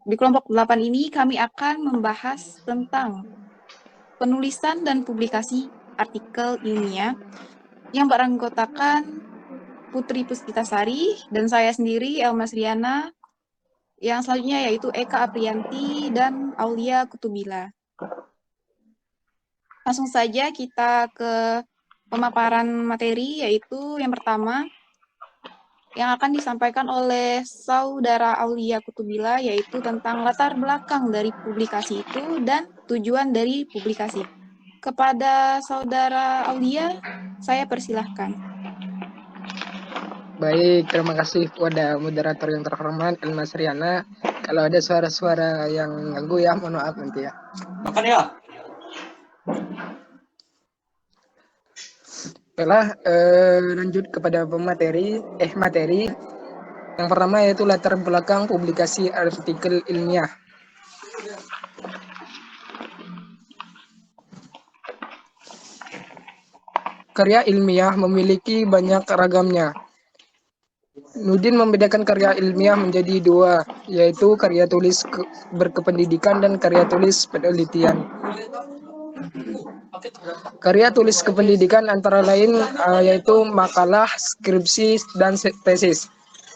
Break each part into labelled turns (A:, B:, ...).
A: Di kelompok 8 ini kami akan membahas tentang penulisan dan publikasi artikel ilmiah yang beranggotakan Putri Puspitasari dan saya sendiri, Elmas Riana, yang selanjutnya yaitu Eka Aprianti dan Aulia Kutubila. Langsung saja kita ke pemaparan materi, yaitu yang pertama yang akan disampaikan oleh Saudara Aulia Kutubila, yaitu tentang latar belakang dari publikasi itu dan tujuan dari publikasi. Kepada Saudara Aulia, saya persilahkan.
B: Baik, terima kasih kepada moderator yang terhormat, Elmas Riana. Kalau ada suara-suara yang ganggu ya, mohon maaf nanti ya.
C: Makan ya.
B: Baiklah, lanjut kepada materi. Yang pertama yaitu latar belakang publikasi artikel ilmiah. Karya ilmiah memiliki banyak ragamnya. Nudin membedakan karya ilmiah menjadi dua, yaitu karya tulis berkependidikan dan karya tulis penelitian. Karya tulis kependidikan antara lain yaitu makalah, skripsi, dan tesis.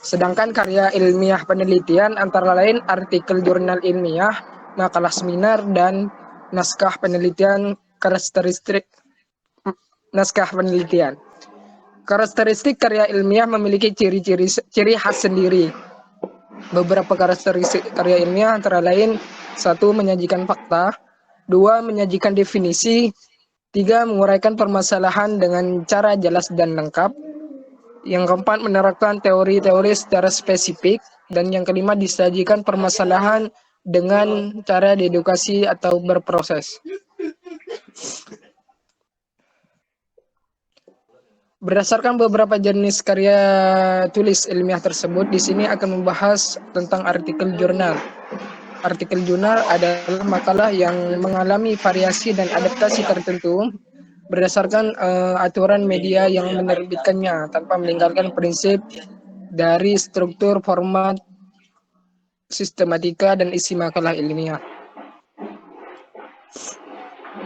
B: Sedangkan karya ilmiah penelitian antara lain artikel jurnal ilmiah, makalah seminar, dan naskah penelitian Karakteristik karya ilmiah memiliki ciri khas sendiri. Beberapa karakteristik karya ilmiah antara lain: 1. Menyajikan fakta, 2. Menyajikan definisi, 3. Menguraikan permasalahan dengan cara jelas dan lengkap, yang keempat menerapkan teori-teori secara spesifik, dan yang kelima disajikan permasalahan dengan cara diedukasi atau berproses. Berdasarkan beberapa jenis karya tulis ilmiah tersebut, di sini akan membahas tentang artikel jurnal. Artikel jurnal adalah makalah yang mengalami variasi dan adaptasi tertentu berdasarkan aturan media yang menerbitkannya tanpa meninggalkan prinsip dari struktur, format, sistematika, dan isi makalah ilmiah.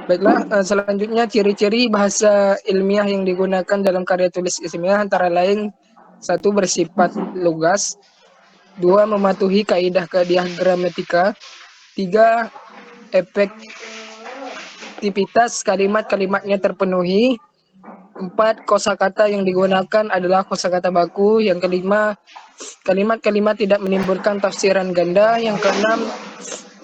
B: Baiklah, selanjutnya ciri-ciri bahasa ilmiah yang digunakan dalam karya tulis ilmiah antara lain: 1. Bersifat lugas, 2. Mematuhi kaidah-kaidah gramatika, 3. Efektivitas kalimat-kalimatnya terpenuhi, 4. Kosakata yang digunakan adalah kosakata baku, yang kelima kalimat-kalimat tidak menimbulkan tafsiran ganda, yang keenam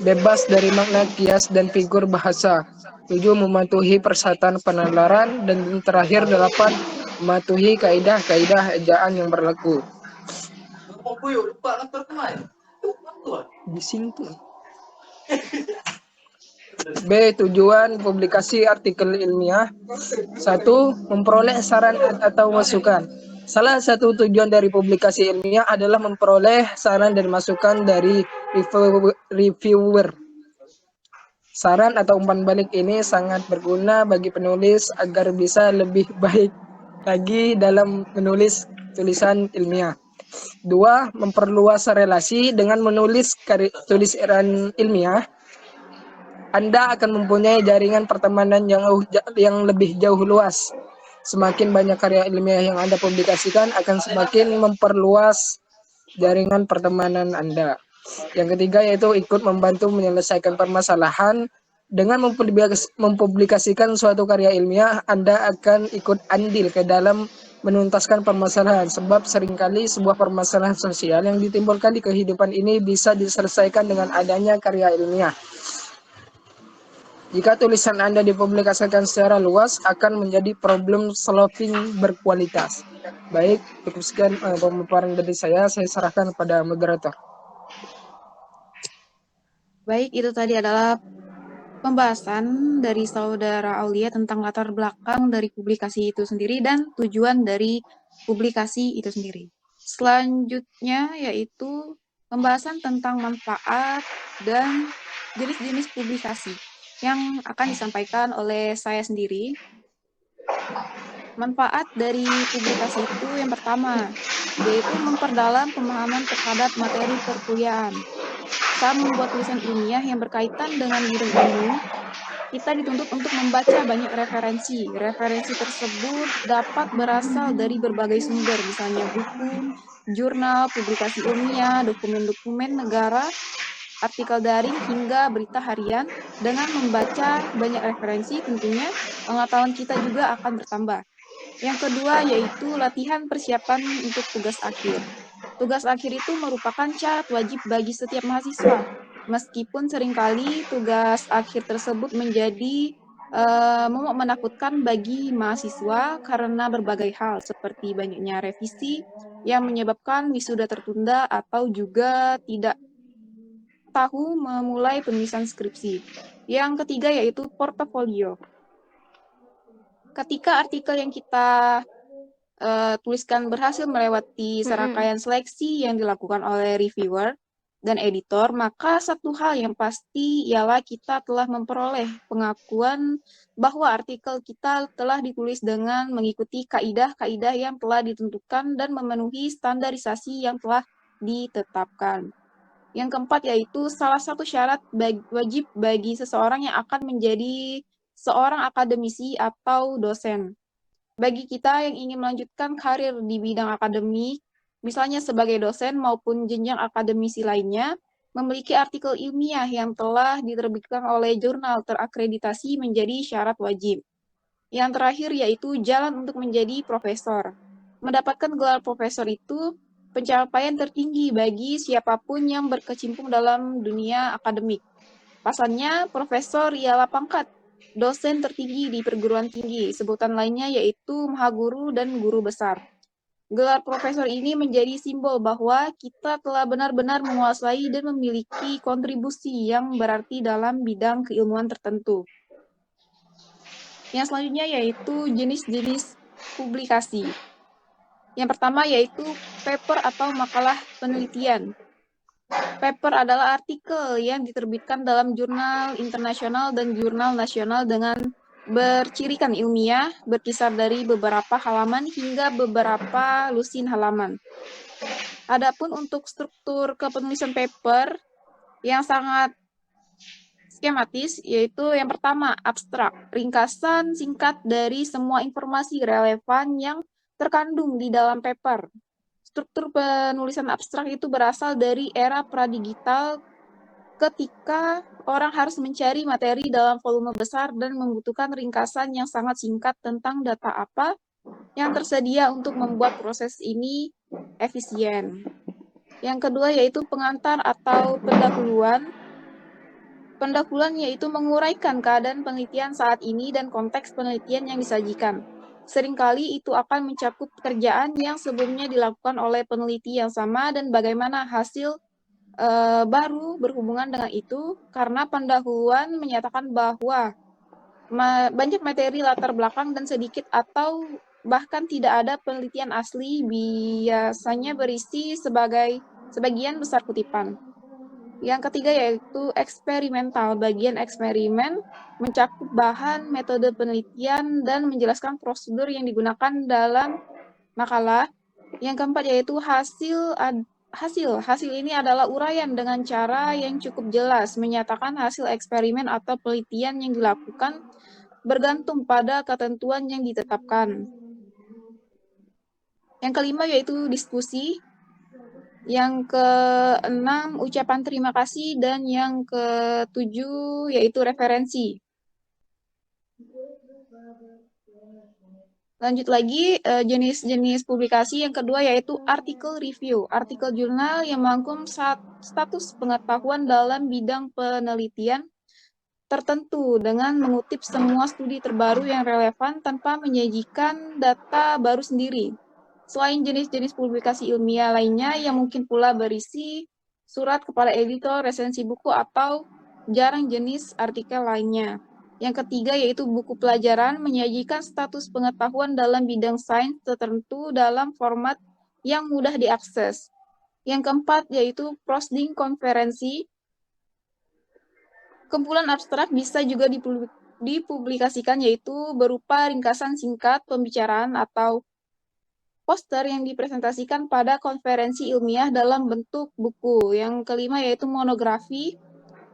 B: bebas dari makna kias dan figur bahasa, 7. Mematuhi persatuan penalaran, dan terakhir 8. Mematuhi kaidah-kaidah ejaan yang berlaku. Bising tuh. B. Tujuan publikasi artikel ilmiah. 1. Memperoleh saran atau masukan. Salah satu tujuan dari publikasi ilmiah adalah memperoleh saran dan masukan dari reviewer. Saran atau umpan balik ini sangat berguna bagi penulis agar bisa lebih baik lagi dalam menulis tulisan ilmiah. 2. Memperluas relasi. Dengan menulis tulisan ilmiah, Anda akan mempunyai jaringan pertemanan yang lebih jauh luas. Semakin banyak karya ilmiah yang Anda publikasikan akan semakin memperluas jaringan pertemanan Anda. Yang ketiga yaitu ikut membantu menyelesaikan permasalahan. Dengan mempublikasikan suatu karya ilmiah, Anda akan ikut andil ke dalam menuntaskan permasalahan, sebab seringkali sebuah permasalahan sosial yang ditimbulkan di kehidupan ini bisa diselesaikan dengan adanya karya ilmiah. Jika tulisan Anda dipublikasikan secara luas, akan menjadi problem solving berkualitas. Baik, cukup sekian pemaparan dari saya serahkan kepada moderator.
A: Baik, itu tadi adalah pembahasan dari Saudara Aulia tentang latar belakang dari publikasi itu sendiri dan tujuan dari publikasi itu sendiri. Selanjutnya yaitu pembahasan tentang manfaat dan jenis-jenis publikasi yang akan disampaikan oleh saya sendiri. Manfaat dari publikasi itu yang pertama, yaitu memperdalam pemahaman terhadap materi perkuliahan. kita membuat tulisan ilmiah yang berkaitan dengan bidang ilmu, kita dituntut untuk membaca banyak referensi. Referensi tersebut dapat berasal dari berbagai sumber, misalnya buku, jurnal, publikasi ilmiah, dokumen-dokumen negara, artikel daring, hingga berita harian. Dengan membaca banyak referensi, tentunya pengetahuan kita juga akan bertambah. Yang kedua yaitu latihan persiapan untuk tugas akhir. Tugas akhir itu merupakan syarat wajib bagi setiap mahasiswa. Meskipun seringkali tugas akhir tersebut menjadi momok menakutkan bagi mahasiswa karena berbagai hal seperti banyaknya revisi yang menyebabkan wisuda tertunda atau juga tidak tahu memulai penulisan skripsi. Yang ketiga yaitu portofolio. Ketika artikel yang kita tuliskan berhasil melewati serangkaian seleksi yang dilakukan oleh reviewer dan editor, maka satu hal yang pasti ialah kita telah memperoleh pengakuan bahwa artikel kita telah ditulis dengan mengikuti kaidah-kaidah yang telah ditentukan dan memenuhi standarisasi yang telah ditetapkan. Yang keempat yaitu salah satu syarat wajib bagi seseorang yang akan menjadi seorang akademisi atau dosen. Bagi kita yang ingin melanjutkan karir di bidang akademik, misalnya sebagai dosen maupun jenjang akademisi lainnya, memiliki artikel ilmiah yang telah diterbitkan oleh jurnal terakreditasi menjadi syarat wajib. Yang terakhir yaitu jalan untuk menjadi profesor. Mendapatkan gelar profesor itu pencapaian tertinggi bagi siapapun yang berkecimpung dalam dunia akademik. Pasalnya, profesor ialah pangkat dosen tertinggi di perguruan tinggi. Sebutan lainnya yaitu mahaguru dan guru besar. Gelar profesor ini menjadi simbol bahwa kita telah benar-benar menguasai dan memiliki kontribusi yang berarti dalam bidang keilmuan tertentu. Yang selanjutnya yaitu jenis-jenis publikasi. Yang pertama yaitu paper atau makalah penelitian. Paper adalah artikel yang diterbitkan dalam jurnal internasional dan jurnal nasional dengan bercirikan ilmiah, berkisar dari beberapa halaman hingga beberapa lusin halaman. Adapun untuk struktur kepenulisan paper yang sangat skematis, yaitu yang pertama, abstrak, ringkasan singkat dari semua informasi relevan yang terkandung di dalam paper. Struktur penulisan abstrak itu berasal dari era pradigital ketika orang harus mencari materi dalam volume besar dan membutuhkan ringkasan yang sangat singkat tentang data apa yang tersedia untuk membuat proses ini efisien. Yang kedua yaitu pengantar atau pendahuluan. Pendahuluan yaitu menguraikan keadaan penelitian saat ini dan konteks penelitian yang disajikan. Seringkali itu akan mencakup pekerjaan yang sebelumnya dilakukan oleh peneliti yang sama dan bagaimana hasil baru berhubungan dengan itu, karena pendahuluan menyatakan bahwa banyak materi latar belakang dan sedikit atau bahkan tidak ada penelitian asli, biasanya berisi sebagian besar kutipan. Yang ketiga yaitu eksperimental. Bagian eksperimen mencakup bahan, metode penelitian, dan menjelaskan prosedur yang digunakan dalam makalah. Yang keempat yaitu hasil. Hasil ini adalah uraian dengan cara yang cukup jelas, menyatakan hasil eksperimen atau penelitian yang dilakukan bergantung pada ketentuan yang ditetapkan. Yang kelima yaitu diskusi. Yang keenam, ucapan terima kasih. Dan yang ketujuh, yaitu referensi. Lanjut lagi, jenis-jenis publikasi yang kedua, yaitu artikel review. Artikel jurnal yang merangkum status pengetahuan dalam bidang penelitian tertentu dengan mengutip semua studi terbaru yang relevan tanpa menyajikan data baru sendiri. Selain jenis-jenis publikasi ilmiah lainnya yang mungkin pula berisi surat kepada editor, resensi buku, atau jarang jenis artikel lainnya. Yang ketiga yaitu buku pelajaran menyajikan status pengetahuan dalam bidang sains tertentu dalam format yang mudah diakses. Yang keempat yaitu prosding konferensi. Kumpulan abstrak bisa juga dipublikasikan yaitu berupa ringkasan singkat pembicaraan atau poster yang dipresentasikan pada konferensi ilmiah dalam bentuk buku. Yang kelima yaitu monografi,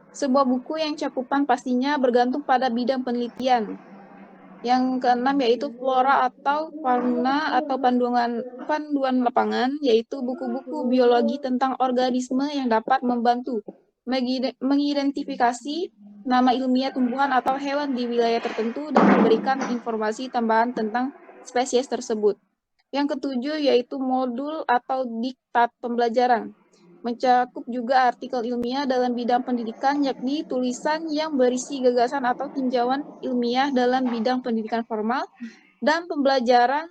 A: sebuah buku yang cakupan pastinya bergantung pada bidang penelitian. Yang keenam yaitu flora atau fauna atau panduan lapangan, yaitu buku-buku biologi tentang organisme yang dapat membantu mengidentifikasi nama ilmiah tumbuhan atau hewan di wilayah tertentu dan memberikan informasi tambahan tentang spesies tersebut. Yang ketujuh yaitu modul atau diktat pembelajaran, mencakup juga artikel ilmiah dalam bidang pendidikan, yakni tulisan yang berisi gagasan atau tinjauan ilmiah dalam bidang pendidikan formal dan pembelajaran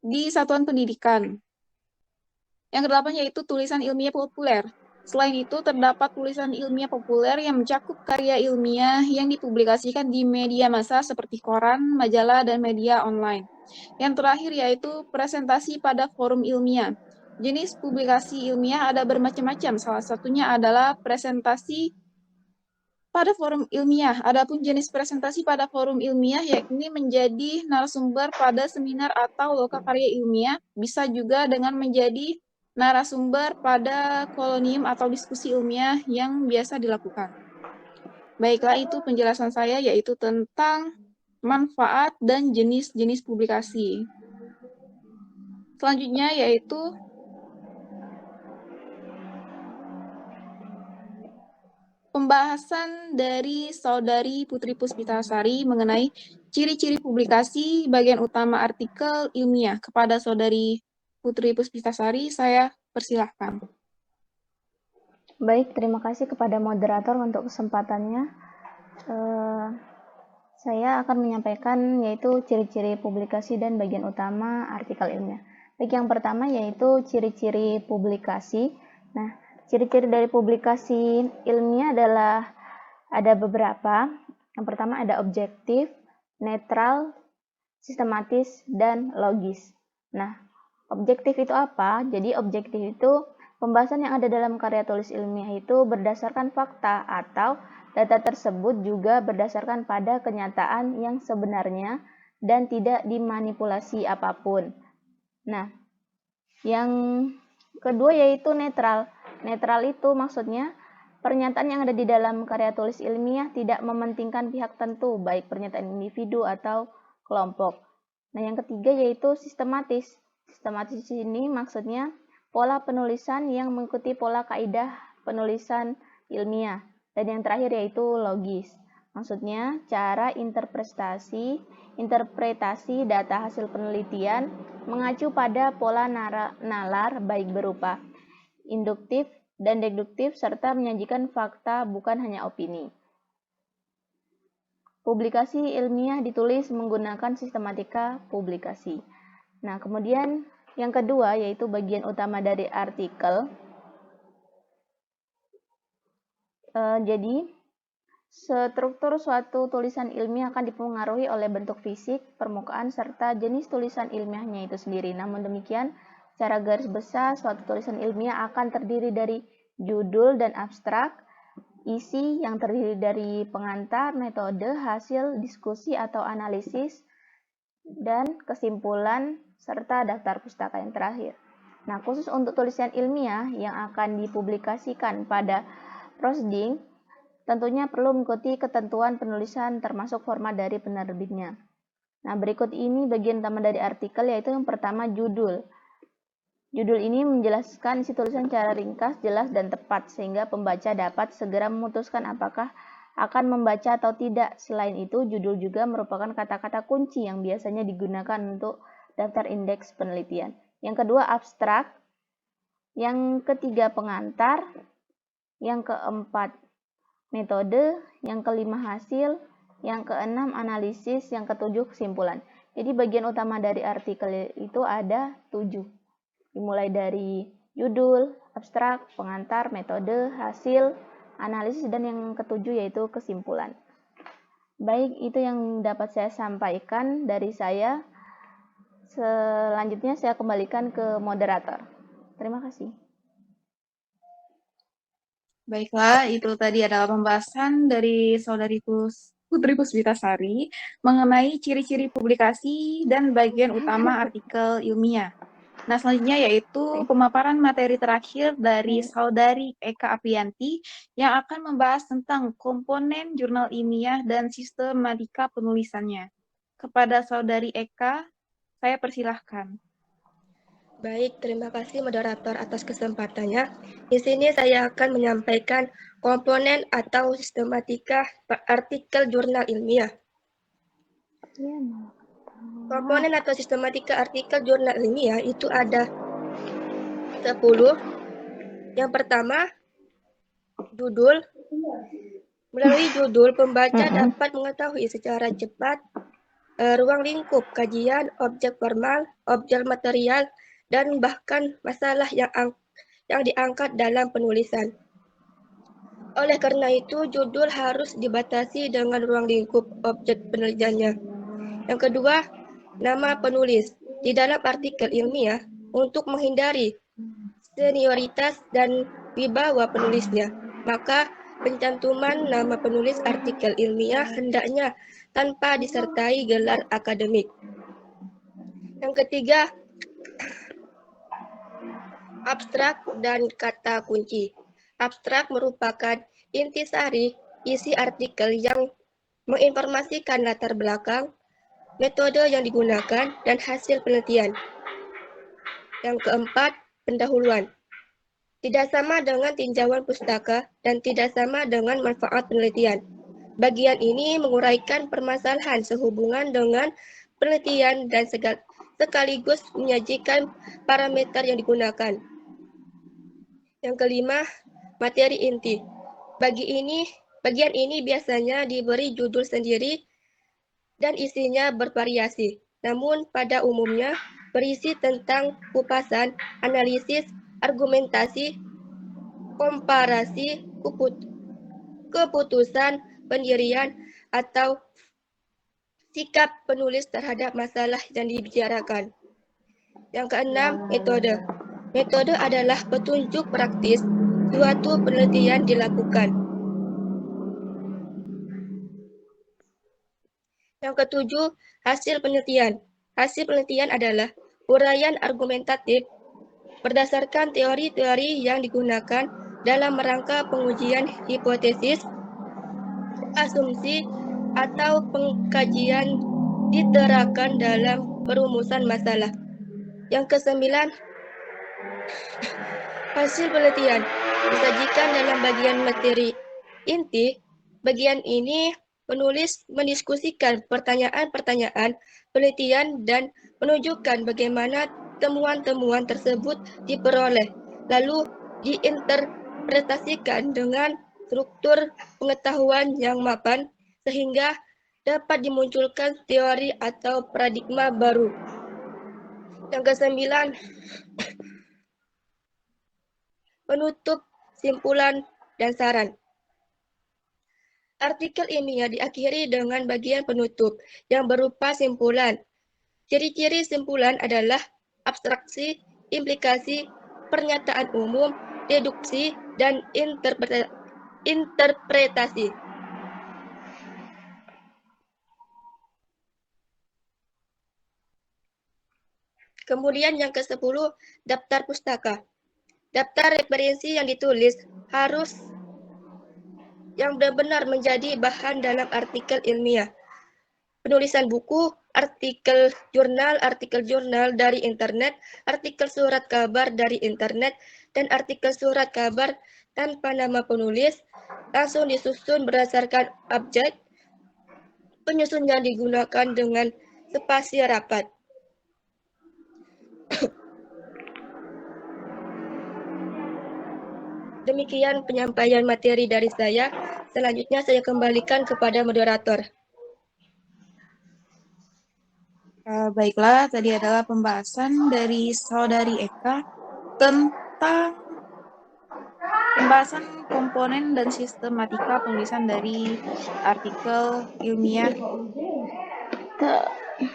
A: di satuan pendidikan. Yang kedelapan yaitu tulisan ilmiah populer. Selain itu, terdapat tulisan ilmiah populer yang mencakup karya ilmiah yang dipublikasikan di media massa seperti koran, majalah, dan media online. Yang terakhir yaitu presentasi pada forum ilmiah. Jenis publikasi ilmiah ada bermacam-macam, salah satunya adalah presentasi pada forum ilmiah. Adapun jenis presentasi pada forum ilmiah yakni menjadi narasumber pada seminar atau lokakarya ilmiah, bisa juga dengan menjadi narasumber pada kolonium atau diskusi ilmiah yang biasa dilakukan. Baiklah, itu penjelasan saya yaitu tentang manfaat dan jenis-jenis publikasi. Selanjutnya yaitu pembahasan dari Saudari Putri Puspitasari mengenai ciri-ciri publikasi bagian utama artikel ilmiah. Kepada Saudari Putri Puspitasari, saya persilahkan.
C: Baik, terima kasih kepada moderator untuk kesempatannya. Saya akan menyampaikan yaitu ciri-ciri publikasi dan bagian utama artikel ilmiah. Baik, yang pertama yaitu ciri-ciri publikasi. Nah, ciri-ciri dari publikasi ilmiah adalah ada beberapa. Yang pertama ada objektif, netral, sistematis, dan logis. Nah, objektif itu apa? Jadi objektif itu pembahasan yang ada dalam karya tulis ilmiah itu berdasarkan fakta atau data tersebut juga berdasarkan pada kenyataan yang sebenarnya dan tidak dimanipulasi apapun. Nah, yang kedua yaitu netral. Netral itu maksudnya pernyataan yang ada di dalam karya tulis ilmiah tidak mementingkan pihak tertentu, baik pernyataan individu atau kelompok. Nah, yang ketiga yaitu sistematis. Sistematis ini maksudnya pola penulisan yang mengikuti pola kaidah penulisan ilmiah. Dan yang terakhir yaitu logis. Maksudnya cara interpretasi data hasil penelitian mengacu pada pola nalar baik berupa induktif dan deduktif serta menyajikan fakta bukan hanya opini. Publikasi ilmiah ditulis menggunakan sistematika publikasi. Nah, kemudian yang kedua yaitu bagian utama dari artikel. Jadi, struktur suatu tulisan ilmiah akan dipengaruhi oleh bentuk fisik, permukaan, serta jenis tulisan ilmiahnya itu sendiri. Namun demikian, secara garis besar, suatu tulisan ilmiah akan terdiri dari judul dan abstrak, isi yang terdiri dari pengantar, metode, hasil, diskusi atau analisis, dan kesimpulan, serta daftar pustaka yang terakhir. Nah, khusus untuk tulisan ilmiah yang akan dipublikasikan pada proceeding, tentunya perlu mengikuti ketentuan penulisan termasuk format dari penerbitnya. Nah, berikut ini bagian utama dari artikel yaitu yang pertama judul. Judul ini menjelaskan isi tulisan secara ringkas, jelas, dan tepat sehingga pembaca dapat segera memutuskan apakah akan membaca atau tidak. Selain itu, judul juga merupakan kata-kata kunci yang biasanya digunakan untuk daftar indeks penelitian. Yang kedua, abstrak. Yang ketiga, pengantar. Yang keempat, metode. Yang kelima, hasil. Yang keenam, analisis. Yang ketujuh, kesimpulan. Jadi bagian utama dari artikel itu ada 7. Dimulai dari judul, abstrak, pengantar, metode, hasil, analisis, dan yang ketujuh yaitu kesimpulan. Baik, itu yang dapat saya sampaikan dari saya. Selanjutnya saya kembalikan ke moderator. Terima kasih.
A: Baiklah, itu tadi adalah pembahasan dari Saudari Putri Puspitasari mengenai ciri-ciri publikasi dan bagian utama artikel ilmiah. Nah, selanjutnya yaitu pemaparan materi terakhir dari Saudari Eka Aprianti yang akan membahas tentang komponen jurnal ilmiah dan sistematika penulisannya. Kepada Saudari Eka, saya persilahkan.
D: Baik, terima kasih moderator atas kesempatannya. Di sini saya akan menyampaikan komponen atau sistematika artikel jurnal ilmiah. Komponen atau sistematika artikel jurnal ilmiah itu ada 10. Yang pertama, judul. Melalui judul, pembaca dapat mengetahui secara cepat ruang lingkup kajian, objek formal, objek material, dan bahkan masalah yang diangkat dalam penulisan. Oleh karena itu, judul harus dibatasi dengan ruang lingkup objek penelitiannya. Yang kedua, nama penulis. Di dalam artikel ilmiah, untuk menghindari senioritas dan wibawa penulisnya, maka pencantuman nama penulis artikel ilmiah hendaknya tanpa disertai gelar akademik. Yang ketiga, abstrak dan kata kunci. Abstrak merupakan intisari isi artikel yang menginformasikan latar belakang, metode yang digunakan, dan hasil penelitian. Yang keempat, pendahuluan. Tidak sama dengan tinjauan pustaka dan tidak sama dengan manfaat penelitian. Bagian ini menguraikan permasalahan sehubungan dengan penelitian dan sekaligus menyajikan parameter yang digunakan. Yang kelima, materi inti. Bagian ini biasanya diberi judul sendiri dan isinya bervariasi. Namun pada umumnya berisi tentang kupasan, analisis, argumentasi, komparasi, keputusan, pendirian, atau sikap penulis terhadap masalah yang dibicarakan. Yang keenam, metode. Metode adalah petunjuk praktis suatu penelitian dilakukan. Yang ketujuh, hasil penelitian. Hasil penelitian adalah uraian argumentatif berdasarkan teori-teori yang digunakan dalam rangka pengujian hipotesis, asumsi, atau pengkajian diterapkan dalam perumusan masalah. Yang kesembilan, hasil penelitian disajikan dalam bagian materi inti. Bagian ini penulis mendiskusikan pertanyaan-pertanyaan penelitian dan menunjukkan bagaimana temuan-temuan tersebut diperoleh, lalu diinterpretasikan dengan struktur pengetahuan yang mapan sehingga dapat dimunculkan teori atau paradigma baru. Yang kesembilan, penutup, simpulan, dan saran. Artikel ilmiah diakhiri dengan bagian penutup yang berupa simpulan. Ciri-ciri simpulan adalah abstraksi, implikasi, pernyataan umum, deduksi, dan interpretasi. Kemudian yang ke-10, daftar pustaka. Daftar referensi yang ditulis harus yang benar-benar menjadi bahan dalam artikel ilmiah. Penulisan buku, artikel jurnal dari internet, artikel surat kabar dari internet, dan artikel surat kabar tanpa nama penulis langsung disusun berdasarkan objek. Penyusunnya digunakan dengan spasi rapat. Demikian penyampaian materi dari saya. Selanjutnya saya kembalikan kepada moderator.
A: Baiklah, tadi adalah pembahasan dari Saudari Eka tentang pembahasan komponen dan sistematika penulisan dari artikel ilmiah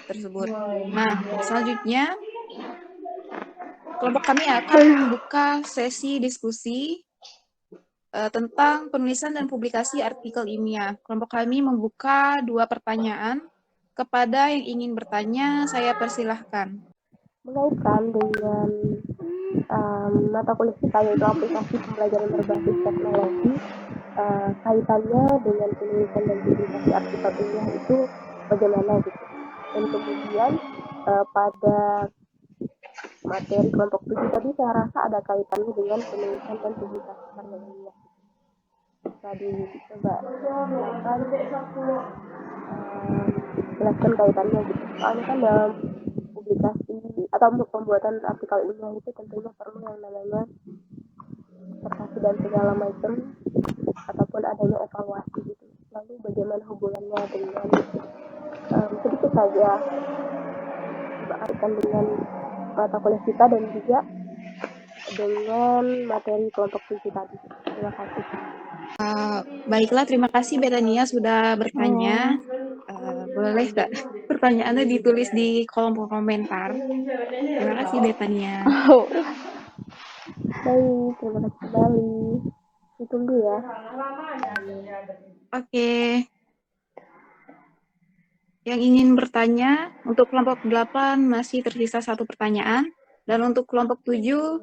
A: tersebut. Nah, selanjutnya kelompok kami akan membuka sesi diskusi tentang penulisan dan publikasi artikel ilmiah. Kelompok kami membuka 2 pertanyaan. Kepada yang ingin bertanya, saya persilahkan.
E: Mengaitkan dengan mata kuliah kita yaitu aplikasi pembelajaran berbasis teknologi, kaitannya dengan penulisan dan publikasi artikel ilmiah itu bagaimana gitu. Dan kemudian pada materi kelompok 7 tadi saya rasa ada kaitannya dengan penulisan dan publikasi karya ilmiah. Bisa dicoba jelaskan kaitannya gitu. Soalnya kan dalam publikasi atau pembuatan artikel ilmiah itu tentunya perlu yang namanya disertasi dan segala macam ataupun adanya evaluasi gitu. Lalu bagaimana hubungannya dengan sedikit saja coba kaitkan dengan mata kuliah kita dan juga dengan materi kelompok 7 tadi. Terima kasih.
A: Baiklah, terima kasih Betania sudah bertanya. Boleh nggak pertanyaannya ditulis di kolom komentar? Terima kasih Betania.
E: Baik, terima kasih kembali. Ditunggu ya.
A: Oke. Yang ingin bertanya, untuk kelompok 8 masih tersisa 1 pertanyaan. Dan untuk kelompok 7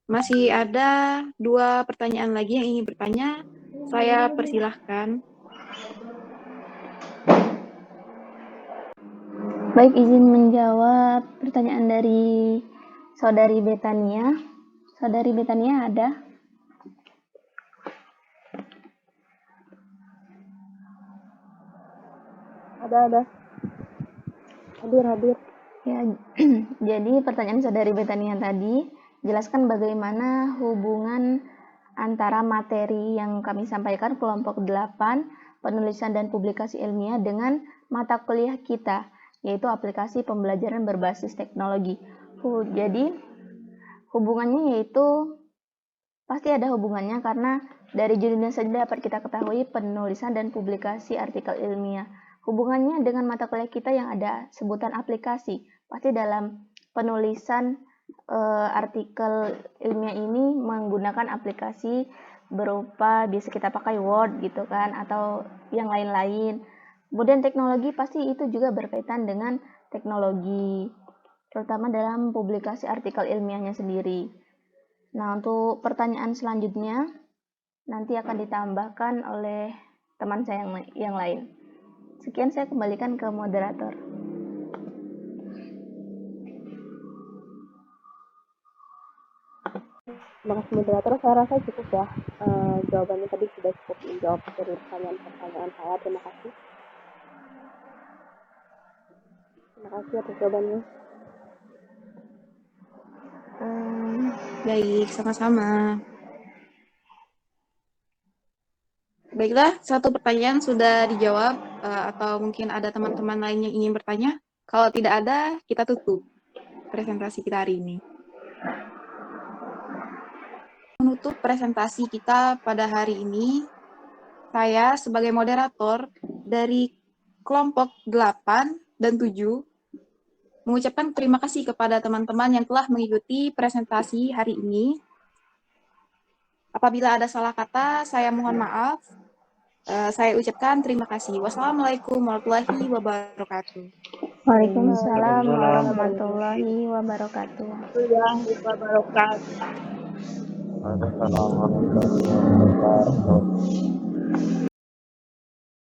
A: masih ada 2 pertanyaan lagi yang ingin bertanya. Saya persilahkan.
C: Baik, izin menjawab pertanyaan dari Saudari Betania. Saudari Betania ada?
E: Ada. Hadir.
C: Ya, jadi pertanyaan Saudari Betania tadi, jelaskan bagaimana hubungan antara materi yang kami sampaikan kelompok 8, penulisan dan publikasi ilmiah dengan mata kuliah kita, yaitu aplikasi pembelajaran berbasis teknologi. Jadi, hubungannya yaitu pasti ada hubungannya karena dari judulnya saja dapat kita ketahui penulisan dan publikasi artikel ilmiah. Hubungannya dengan mata kuliah kita yang ada sebutan aplikasi. Pasti dalam penulisan artikel ilmiah ini menggunakan aplikasi berupa biasa kita pakai Word gitu kan, atau yang lain-lain. Kemudian teknologi pasti itu juga berkaitan dengan teknologi, terutama dalam publikasi artikel ilmiahnya sendiri. Nah, untuk pertanyaan selanjutnya nanti akan ditambahkan oleh teman saya yang lain. Sekian, saya kembalikan ke moderator.
E: Terima kasih moderator, saya rasa cukup ya. Jawabannya tadi sudah cukup menjawab dari pertanyaan-pertanyaan saya. Terima kasih. Terima kasih atas jawabannya.
A: Baik, sama-sama. Baiklah, 1 pertanyaan sudah dijawab, atau mungkin ada teman-teman lain yang ingin bertanya? Kalau tidak ada, kita tutup presentasi kita hari ini. Menutup presentasi kita pada hari ini, saya sebagai moderator dari kelompok 8 dan 7 mengucapkan terima kasih kepada teman-teman yang telah mengikuti presentasi hari ini. Apabila ada salah kata, saya mohon maaf. Saya ucapkan terima kasih. Wassalamualaikum warahmatullahi wabarakatuh.
C: Waalaikumsalam warahmatullahi wabarakatuh.
F: Waalaikumsalam warahmatullahi wabarakatuh.